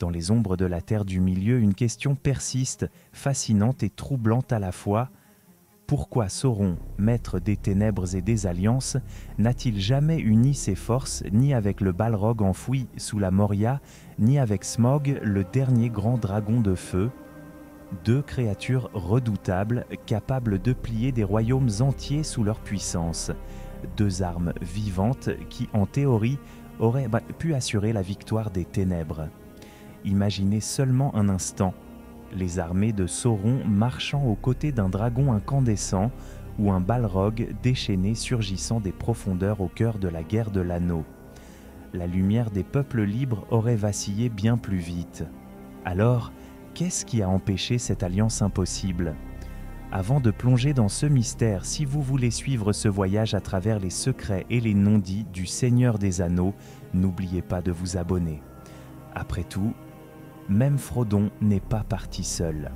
Dans les ombres de la Terre du Milieu, une question persiste, fascinante et troublante à la fois. Pourquoi Sauron, maître des ténèbres et des alliances, n'a-t-il jamais uni ses forces ni avec le Balrog enfoui sous la Moria, ni avec Smaug, le dernier grand dragon de feu? Deux créatures redoutables, capables de plier des royaumes entiers sous leur puissance. Deux armes vivantes qui, en théorie, auraient pu assurer la victoire des ténèbres. Imaginez seulement un instant les armées de Sauron marchant aux côtés d'un dragon incandescent ou un Balrog déchaîné surgissant des profondeurs au cœur de la guerre de l'anneau. La lumière des peuples libres aurait vacillé bien plus vite. Alors, qu'est-ce qui a empêché cette alliance impossible ? Avant de plonger dans ce mystère, si vous voulez suivre ce voyage à travers les secrets et les non-dits du Seigneur des Anneaux, n'oubliez pas de vous abonner. Après tout, même Frodon n'est pas parti seul.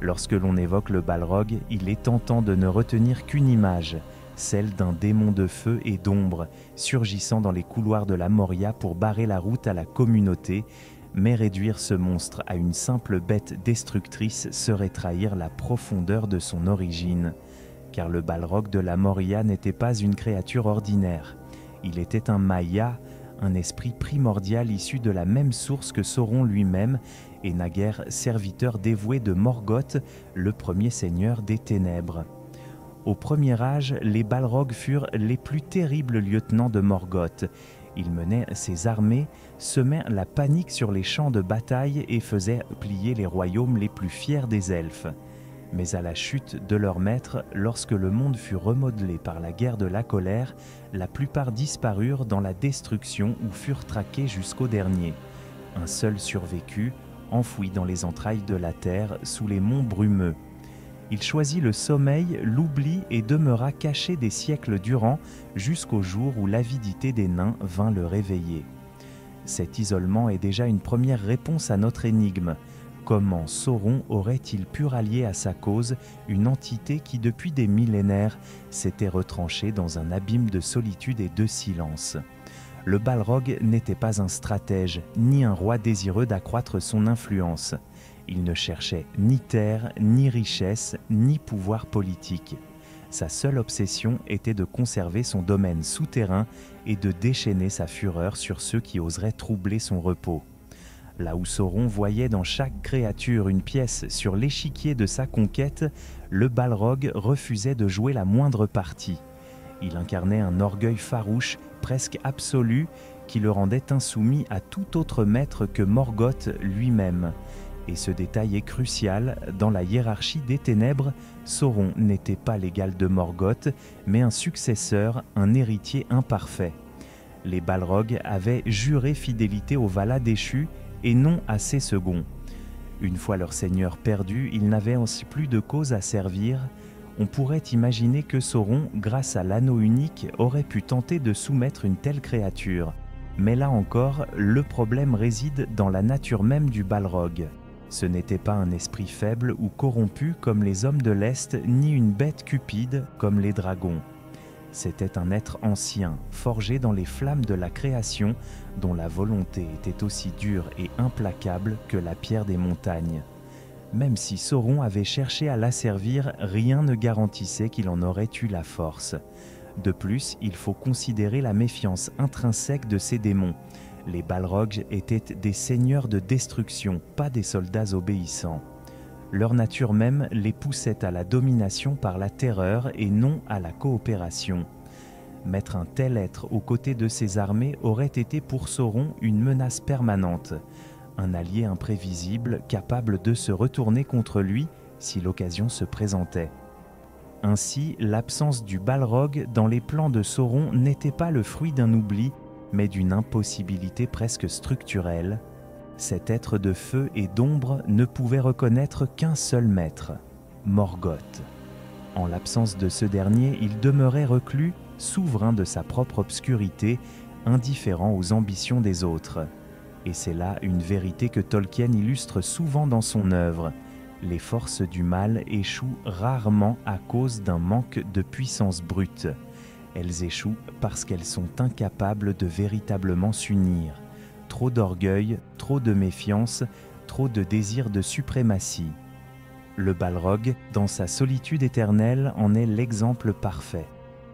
Lorsque l'on évoque le Balrog, il est tentant de ne retenir qu'une image, celle d'un démon de feu et d'ombre, surgissant dans les couloirs de la Moria pour barrer la route à la communauté, mais réduire ce monstre à une simple bête destructrice serait trahir la profondeur de son origine. Car le Balrog de la Moria n'était pas une créature ordinaire. Il était un Maia, un esprit primordial issu de la même source que Sauron lui-même, et naguère serviteur dévoué de Morgoth, le premier seigneur des ténèbres. Au premier âge, les Balrogs furent les plus terribles lieutenants de Morgoth. Ils menaient ses armées, semaient la panique sur les champs de bataille et faisaient plier les royaumes les plus fiers des elfes. Mais à la chute de leur maître, lorsque le monde fut remodelé par la guerre de la colère, la plupart disparurent dans la destruction ou furent traqués jusqu'au dernier. Un seul survécut, enfoui dans les entrailles de la terre, sous les monts brumeux. Il choisit le sommeil, l'oubli et demeura caché des siècles durant, jusqu'au jour où l'avidité des nains vint le réveiller. Cet isolement est déjà une première réponse à notre énigme. Comment Sauron aurait-il pu rallier à sa cause une entité qui, depuis des millénaires, s'était retranchée dans un abîme de solitude et de silence ? Le Balrog n'était pas un stratège, ni un roi désireux d'accroître son influence. Il ne cherchait ni terre, ni richesse, ni pouvoir politique. Sa seule obsession était de conserver son domaine souterrain et de déchaîner sa fureur sur ceux qui oseraient troubler son repos. Là où Sauron voyait dans chaque créature une pièce sur l'échiquier de sa conquête, le Balrog refusait de jouer la moindre partie. Il incarnait un orgueil farouche, presque absolu, qui le rendait insoumis à tout autre maître que Morgoth lui-même. Et ce détail est crucial, dans la hiérarchie des ténèbres, Sauron n'était pas l'égal de Morgoth, mais un successeur, un héritier imparfait. Les Balrogs avaient juré fidélité au Vala déchu, et non à ses seconds. Une fois leur seigneur perdu, ils n'avaient ainsi plus de cause à servir. On pourrait imaginer que Sauron, grâce à l'anneau unique, aurait pu tenter de soumettre une telle créature. Mais là encore, le problème réside dans la nature même du Balrog. Ce n'était pas un esprit faible ou corrompu comme les hommes de l'Est, ni une bête cupide comme les dragons. C'était un être ancien, forgé dans les flammes de la création, dont la volonté était aussi dure et implacable que la pierre des montagnes. Même si Sauron avait cherché à l'asservir, rien ne garantissait qu'il en aurait eu la force. De plus, il faut considérer la méfiance intrinsèque de ces démons. Les Balrogs étaient des seigneurs de destruction, pas des soldats obéissants. Leur nature même les poussait à la domination par la terreur et non à la coopération. Mettre un tel être aux côtés de ses armées aurait été pour Sauron une menace permanente, un allié imprévisible capable de se retourner contre lui si l'occasion se présentait. Ainsi, l'absence du Balrog dans les plans de Sauron n'était pas le fruit d'un oubli, mais d'une impossibilité presque structurelle. Cet être de feu et d'ombre ne pouvait reconnaître qu'un seul maître, Morgoth. En l'absence de ce dernier, il demeurait reclus, souverain de sa propre obscurité, indifférent aux ambitions des autres. Et c'est là une vérité que Tolkien illustre souvent dans son œuvre. Les forces du mal échouent rarement à cause d'un manque de puissance brute. Elles échouent parce qu'elles sont incapables de véritablement s'unir. trop d'orgueil, trop de méfiance, trop de désir de suprématie. Le Balrog, dans sa solitude éternelle, en est l'exemple parfait.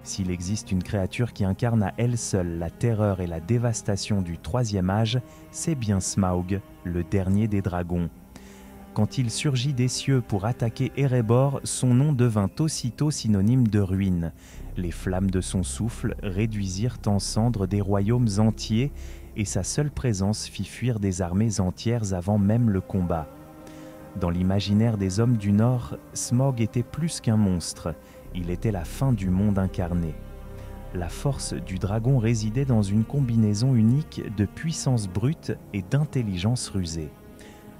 S'il existe une créature qui incarne à elle seule la terreur et la dévastation du troisième âge, c'est bien Smaug, le dernier des dragons. Quand il surgit des cieux pour attaquer Erebor, son nom devint aussitôt synonyme de ruine. Les flammes de son souffle réduisirent en cendres des royaumes entiers et sa seule présence fit fuir des armées entières avant même le combat. Dans l'imaginaire des hommes du Nord, Smaug était plus qu'un monstre, il était la fin du monde incarné. La force du dragon résidait dans une combinaison unique de puissance brute et d'intelligence rusée.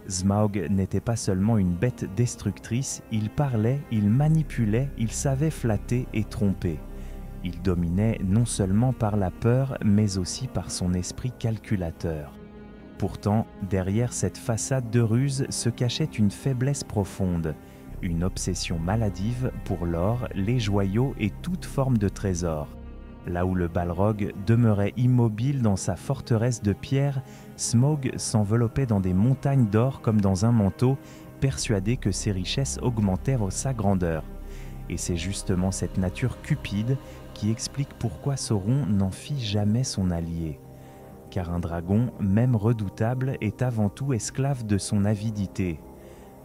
Smaug n'était pas seulement une bête destructrice, il parlait, il manipulait, il savait flatter et tromper. Il dominait non seulement par la peur, mais aussi par son esprit calculateur. Pourtant, derrière cette façade de ruse se cachait une faiblesse profonde, une obsession maladive pour l'or, les joyaux et toute forme de trésor. Là où le Balrog demeurait immobile dans sa forteresse de pierre, Smaug s'enveloppait dans des montagnes d'or comme dans un manteau, persuadé que ses richesses augmentèrent sa grandeur. Et c'est justement cette nature cupide qui explique pourquoi Sauron n'en fit jamais son allié. Car un dragon, même redoutable, est avant tout esclave de son avidité.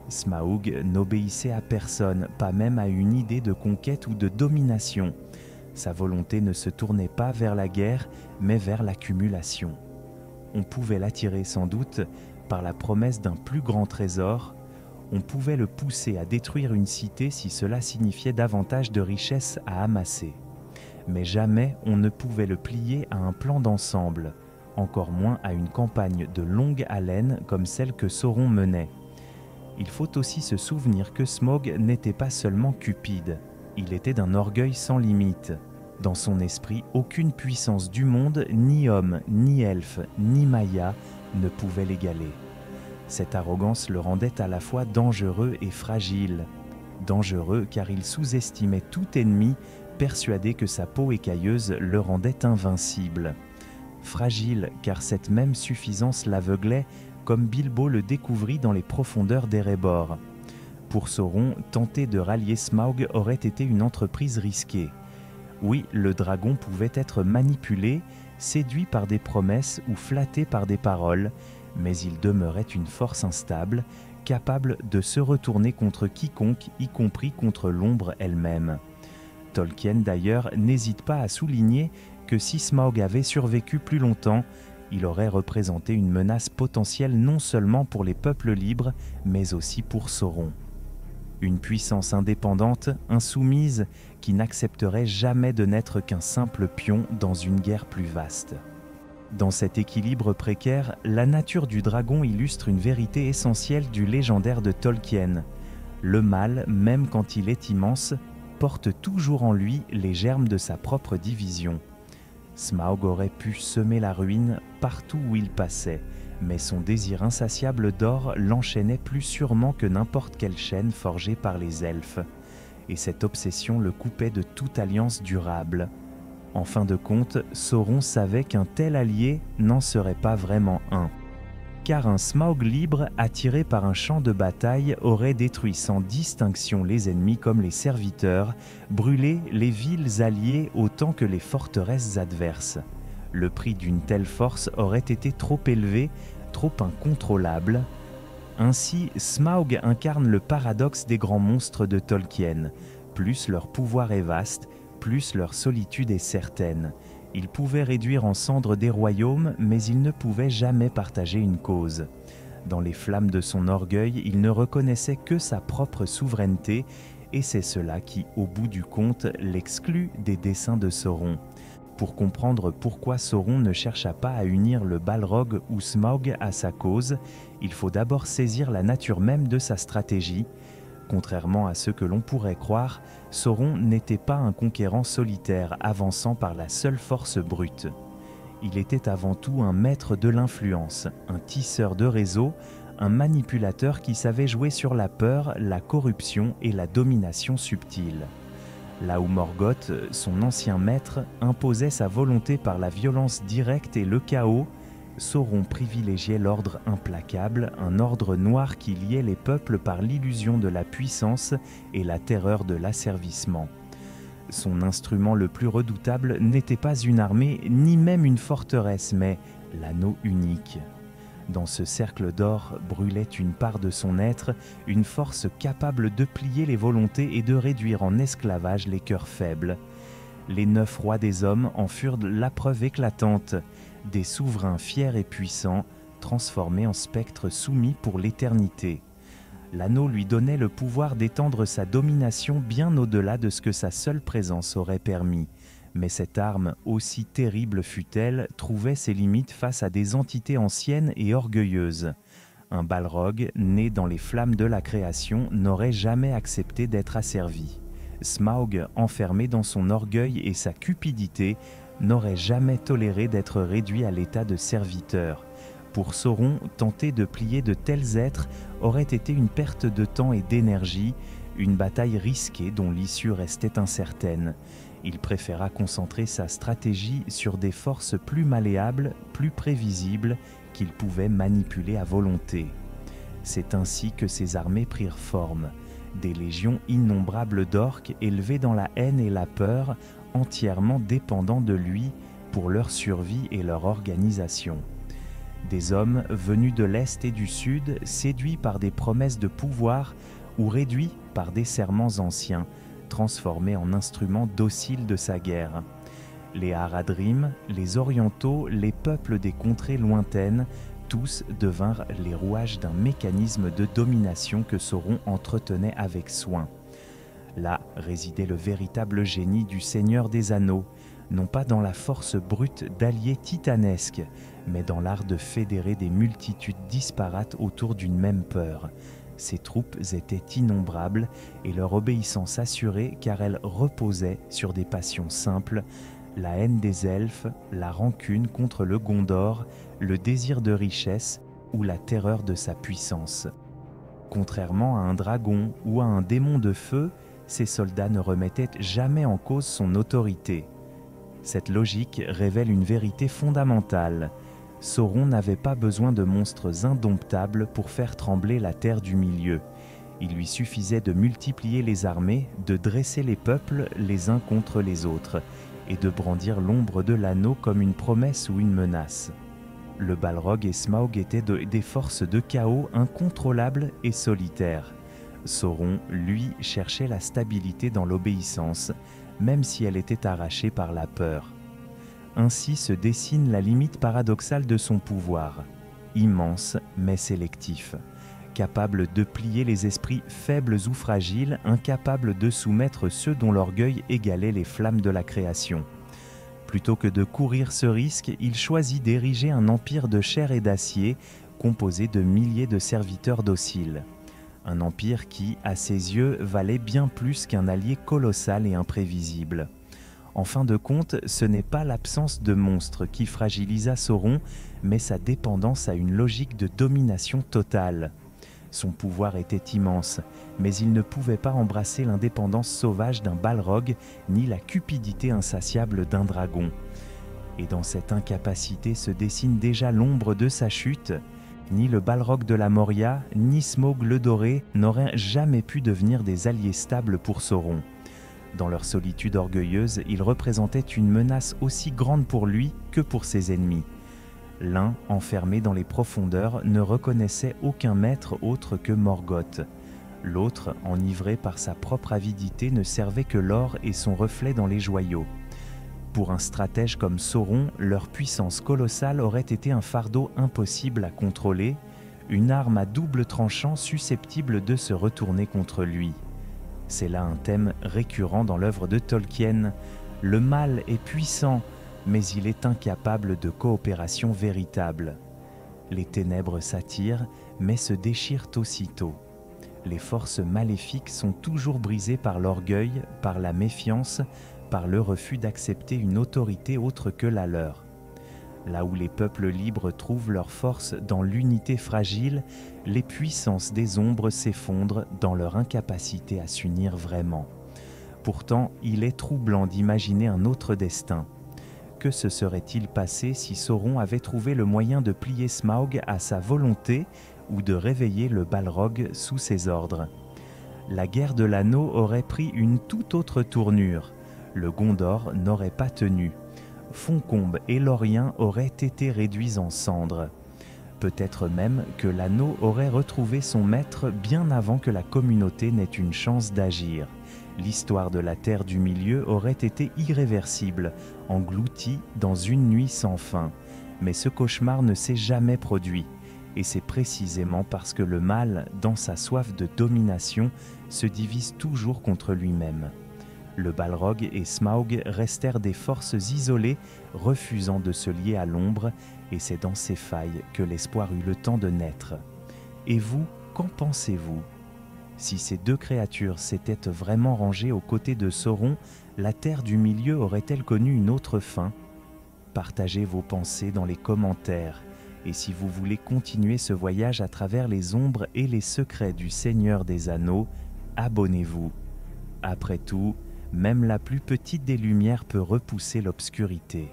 Smaug n'obéissait à personne, pas même à une idée de conquête ou de domination. Sa volonté ne se tournait pas vers la guerre, mais vers l'accumulation. On pouvait l'attirer sans doute par la promesse d'un plus grand trésor, on pouvait le pousser à détruire une cité si cela signifiait davantage de richesses à amasser. Mais jamais on ne pouvait le plier à un plan d'ensemble, encore moins à une campagne de longue haleine comme celle que Sauron menait. Il faut aussi se souvenir que Smaug n'était pas seulement cupide, il était d'un orgueil sans limite. Dans son esprit, aucune puissance du monde, ni homme, ni elfe, ni Maya, ne pouvait l'égaler. Cette arrogance le rendait à la fois dangereux et fragile. Dangereux car il sous-estimait tout ennemi, persuadé que sa peau écailleuse le rendait invincible. Fragile car cette même suffisance l'aveuglait, comme Bilbo le découvrit dans les profondeurs d'Erebor. Pour Sauron, tenter de rallier Smaug aurait été une entreprise risquée. Oui, le dragon pouvait être manipulé, séduit par des promesses ou flatté par des paroles, mais il demeurait une force instable, capable de se retourner contre quiconque, y compris contre l'ombre elle-même. Tolkien d'ailleurs n'hésite pas à souligner que si Smaug avait survécu plus longtemps, il aurait représenté une menace potentielle non seulement pour les peuples libres, mais aussi pour Sauron. Une puissance indépendante, insoumise, qui n'accepterait jamais de n'être qu'un simple pion dans une guerre plus vaste. Dans cet équilibre précaire, la nature du dragon illustre une vérité essentielle du légendaire de Tolkien. Le mal, même quand il est immense, porte toujours en lui les germes de sa propre division. Smaug aurait pu semer la ruine partout où il passait, mais son désir insatiable d'or l'enchaînait plus sûrement que n'importe quelle chaîne forgée par les elfes, et cette obsession le coupait de toute alliance durable. En fin de compte, Sauron savait qu'un tel allié n'en serait pas vraiment un, car un Smaug libre attiré par un champ de bataille aurait détruit sans distinction les ennemis comme les serviteurs, brûlé les villes alliées autant que les forteresses adverses. Le prix d'une telle force aurait été trop élevé, trop incontrôlable. Ainsi, Smaug incarne le paradoxe des grands monstres de Tolkien. Plus leur pouvoir est vaste, plus leur solitude est certaine. Ils pouvaient réduire en cendres des royaumes, mais ils ne pouvaient jamais partager une cause. Dans les flammes de son orgueil, il ne reconnaissait que sa propre souveraineté, et c'est cela qui, au bout du compte, l'exclut des desseins de Sauron. Pour comprendre pourquoi Sauron ne chercha pas à unir le Balrog ou Smaug à sa cause, il faut d'abord saisir la nature même de sa stratégie. Contrairement à ce que l'on pourrait croire, Sauron n'était pas un conquérant solitaire avançant par la seule force brute. Il était avant tout un maître de l'influence, un tisseur de réseaux, un manipulateur qui savait jouer sur la peur, la corruption et la domination subtile. Là où Morgoth, son ancien maître, imposait sa volonté par la violence directe et le chaos, Sauron privilégiait l'ordre implacable, un ordre noir qui liait les peuples par l'illusion de la puissance et la terreur de l'asservissement. Son instrument le plus redoutable n'était pas une armée, ni même une forteresse, mais l'anneau unique. Dans ce cercle d'or brûlait une part de son être, une force capable de plier les volontés et de réduire en esclavage les cœurs faibles. Les 9 rois des hommes en furent la preuve éclatante, des souverains fiers et puissants, transformés en spectres soumis pour l'éternité. L'anneau lui donnait le pouvoir d'étendre sa domination bien au-delà de ce que sa seule présence aurait permis. Mais cette arme, aussi terrible fût-elle, trouvait ses limites face à des entités anciennes et orgueilleuses. Un Balrog, né dans les flammes de la création, n'aurait jamais accepté d'être asservi. Smaug, enfermé dans son orgueil et sa cupidité, n'aurait jamais toléré d'être réduit à l'état de serviteur. Pour Sauron, tenter de plier de tels êtres aurait été une perte de temps et d'énergie, une bataille risquée dont l'issue restait incertaine. Il préféra concentrer sa stratégie sur des forces plus malléables, plus prévisibles, qu'il pouvait manipuler à volonté. C'est ainsi que ses armées prirent forme. Des légions innombrables d'orques élevés dans la haine et la peur, entièrement dépendants de lui pour leur survie et leur organisation. Des hommes venus de l'Est et du Sud, séduits par des promesses de pouvoir ou réduits par des serments anciens, transformés en instruments dociles de sa guerre. Les Haradrim, les Orientaux, les peuples des contrées lointaines, tous devinrent les rouages d'un mécanisme de domination que Sauron entretenait avec soin. Là résidait le véritable génie du Seigneur des Anneaux, non pas dans la force brute d'alliés titanesques, mais dans l'art de fédérer des multitudes disparates autour d'une même peur. Ses troupes étaient innombrables et leur obéissance assurée car elles reposaient sur des passions simples, la haine des elfes, la rancune contre le Gondor, le désir de richesse ou la terreur de sa puissance. Contrairement à un dragon ou à un démon de feu, ces soldats ne remettaient jamais en cause son autorité. Cette logique révèle une vérité fondamentale. Sauron n'avait pas besoin de monstres indomptables pour faire trembler la terre du milieu. Il lui suffisait de multiplier les armées, de dresser les peuples les uns contre les autres, et de brandir l'ombre de l'anneau comme une promesse ou une menace. Le Balrog et Smaug étaient des forces de chaos incontrôlables et solitaires. Sauron, lui, cherchait la stabilité dans l'obéissance, même si elle était arrachée par la peur. Ainsi se dessine la limite paradoxale de son pouvoir, immense mais sélectif, capable de plier les esprits faibles ou fragiles, incapable de soumettre ceux dont l'orgueil égalait les flammes de la création. Plutôt que de courir ce risque, il choisit d'ériger un empire de chair et d'acier, composé de milliers de serviteurs dociles. Un empire qui, à ses yeux, valait bien plus qu'un allié colossal et imprévisible. En fin de compte, ce n'est pas l'absence de monstres qui fragilisa Sauron, mais sa dépendance à une logique de domination totale. Son pouvoir était immense, mais il ne pouvait pas embrasser l'indépendance sauvage d'un Balrog, ni la cupidité insatiable d'un dragon. Et dans cette incapacité se dessine déjà l'ombre de sa chute. Ni le Balrog de la Moria, ni Smaug le Doré n'auraient jamais pu devenir des alliés stables pour Sauron. Dans leur solitude orgueilleuse, ils représentaient une menace aussi grande pour lui que pour ses ennemis. L'un, enfermé dans les profondeurs, ne reconnaissait aucun maître autre que Morgoth. L'autre, enivré par sa propre avidité, ne servait que l'or et son reflet dans les joyaux. Pour un stratège comme Sauron, leur puissance colossale aurait été un fardeau impossible à contrôler, une arme à double tranchant susceptible de se retourner contre lui. C'est là un thème récurrent dans l'œuvre de Tolkien. Le mal est puissant, mais il est incapable de coopération véritable. Les ténèbres s'attirent, mais se déchirent aussitôt. Les forces maléfiques sont toujours brisées par l'orgueil, par la méfiance, par le refus d'accepter une autorité autre que la leur. Là où les peuples libres trouvent leur force dans l'unité fragile, les puissances des ombres s'effondrent dans leur incapacité à s'unir vraiment. Pourtant, il est troublant d'imaginer un autre destin. Que se serait-il passé si Sauron avait trouvé le moyen de plier Smaug à sa volonté ou de réveiller le Balrog sous ses ordres? La guerre de l'anneau aurait pris une toute autre tournure. Le Gondor n'aurait pas tenu. Foncombe et Lorien auraient été réduits en cendres. Peut-être même que l'anneau aurait retrouvé son maître bien avant que la communauté n'ait une chance d'agir. L'histoire de la Terre du Milieu aurait été irréversible, engloutie dans une nuit sans fin. Mais ce cauchemar ne s'est jamais produit. Et c'est précisément parce que le mal, dans sa soif de domination, se divise toujours contre lui-même. Le Balrog et Smaug restèrent des forces isolées, refusant de se lier à l'ombre, et c'est dans ces failles que l'espoir eut le temps de naître. Et vous, qu'en pensez-vous? Si ces deux créatures s'étaient vraiment rangées aux côtés de Sauron, la Terre du Milieu aurait-elle connu une autre fin? Partagez vos pensées dans les commentaires. Et si vous voulez continuer ce voyage à travers les ombres et les secrets du Seigneur des Anneaux, abonnez-vous. Après tout, même la plus petite des lumières peut repousser l'obscurité.